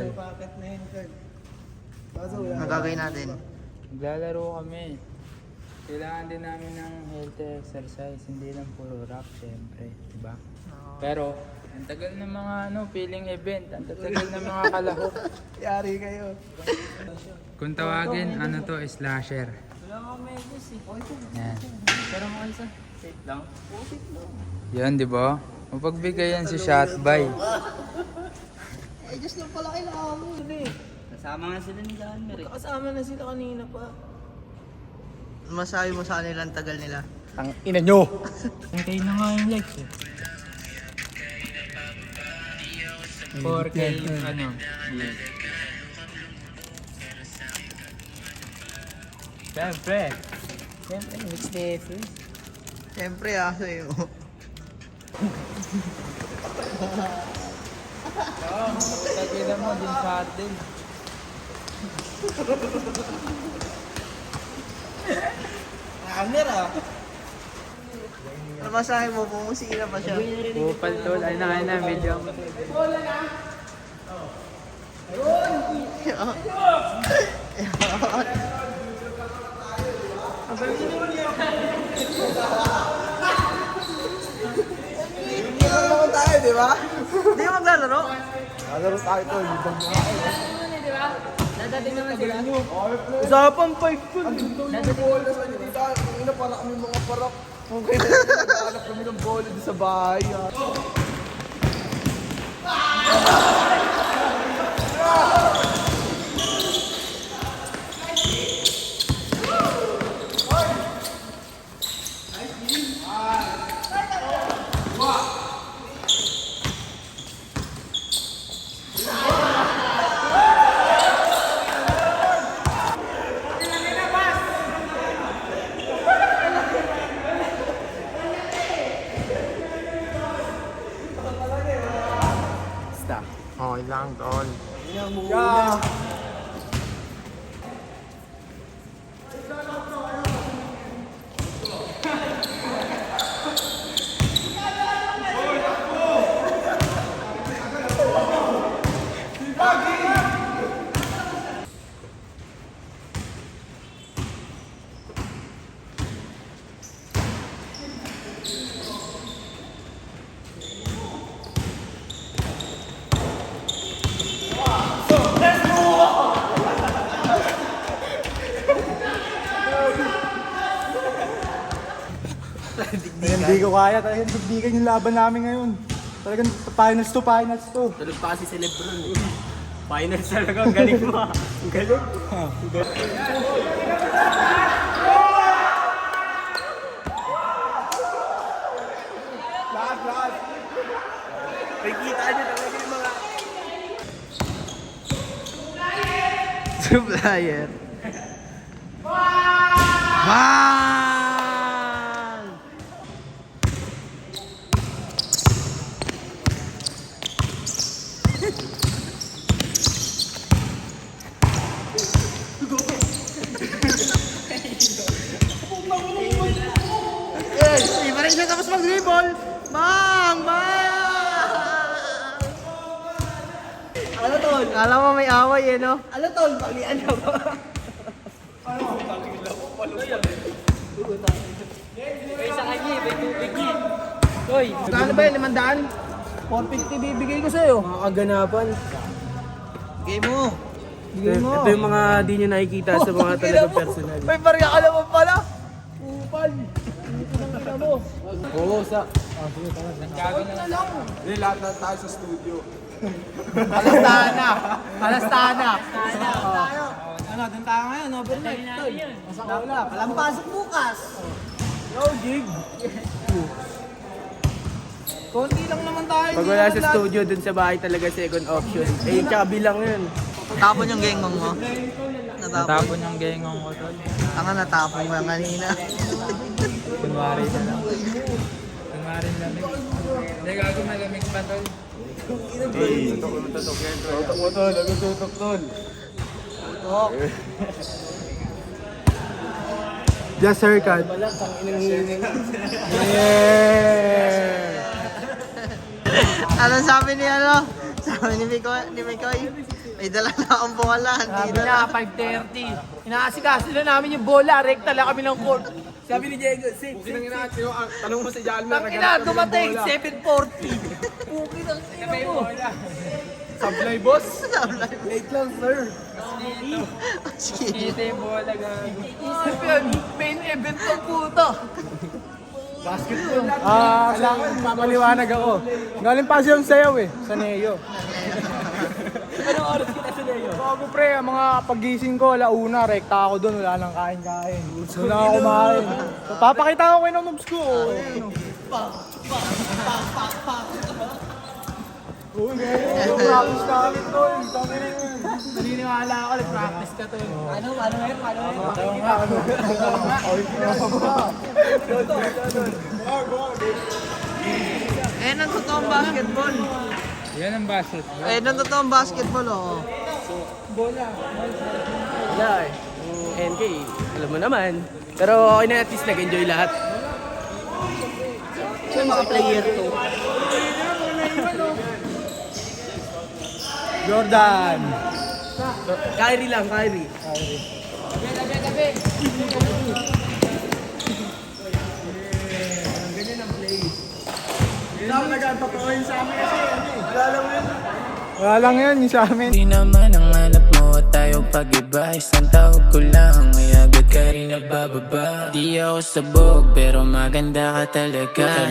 tol. Bakit na yun, Kurt? Ang gagawin natin? Maglalaro kami. Kailangan din namin ng healthy exercise, hindi lang puro rap, syempre, diba? Pero, ang tagal ng mga feeling event, ang tagal ng mga kalahok. Yari kayo. Kung tawagin, slasher. Wala ka medus eh. Yan. Pero mga isa. Safe lang. Safe lang. Yan, di ba? Mapagbigay yan si Shotby. Eh, just lang pala kailangan mo. Kasama nga sila ni Janmer eh. Kasama na sila kanina pa. Masabi mo sa kanila ang tagal nila. Ang ina nyo! Okay na nga yung likes eh. 4K, Siyempre. Siyempre, mixed difference. Siyempre sa'yo. Tagila mo, din shot din. Camera! Ano masabi mo? Pumusira pa siya. Kupal tol, ay na, medyo. Maglalaro tayo, di ba? Hindi mo maglalaro? Maglalaro tayo to, libang mga. Dadating naman sila. Usapan 5 ko. Ang ganda ng bola sa dito. Ina para kami mga parak. Okay na, naghahanap kami ng bola dito sa bahay. Okay lang, tol. Yeah. Hindi ko kaya, talagang digdigan yung laban namin ngayon. Talagang finals to. Tulog pa kasi si Lebron eh. Finals talaga, ang galing mo. Ang galing. Lahat. Nakikita niyo talaga yung mga... Supplier. Bang! Di pa rin siya tapos mag-dribble. Bang! Ano tol? Alam mo may away no? Ano tol? Palian na ba? May isa kanya eh, may tubig niya. Hoy, Magkano ba yun? 500? 450 bibigay ko sa'yo. mga kaganapan. Game mo. Bigay mo. Ito yung mga di nyo nakikita sa mga talagang personal. May barya ka naman pala. Upal. Ina mo. Oo, sa... Hindi, lahat na tayo sa studio. Alastahan na. Ano, dun tayo ngayon, overnight. Tol. Masa ka wala. Walang pasok bukas. Yo, Jig. Konti lang naman tayo. Pag wala sa studio, dun sa bahay talaga second option. Eh, chubby lang yun. Tapon yung gengong mo. Natapon. Natapon yung gengong ko, tol. Ang natapon mo yung kanina. Kunwari na lang. Kunwari na lang. Hindi, gago malamig pa, tol. Tutok mo tol, tutok tol. Tutok. Just haircut. Ano sabi ni Sabi ni Mikoy? May dala na akong bola. Hindi Sabi na. na, 5:30. Inaasikaso na namin yung bola, rekta lang kami ng court. Sabi ni Diego, safe, safe, safe. Tanong mo si Jalmer. Pag ina, dumating, 7:40. Puki ng sino mo. Sablay, boss. Late lang, sir. Sige. Kita yung bola gago. Isip yan, main event ng puta. Sa akin, mapaliwanag ako. Galing pa siyang sayaw eh, sa Neo. Anong oras kita sa Leo? Bago pre, ang mga pagising ko, alauna, rekta ako doon, wala nang kain-kain. Wala ako kumain. So, papakita ko kayo ng moves ko. Oo, ngayon, practice namin to. Naniniwala ako, nag-practice ka to. Ano yun? Ayan ang totoong basketball. Yan ang basket. Ayan ang totoong basketball, oh. Wala eh. Yung NK, alam mo naman. Pero okay na, at least nag-enjoy lahat. So, mga player to. Jordan. Kyrie lang, Kyrie. Wala lang yan, yung sa amin. Di naman ang hanap mo at tayo pag-iba. Isang tawag ko lang, ay agad ka rin nagbababa. Di ako sabog pero maganda ka talaga.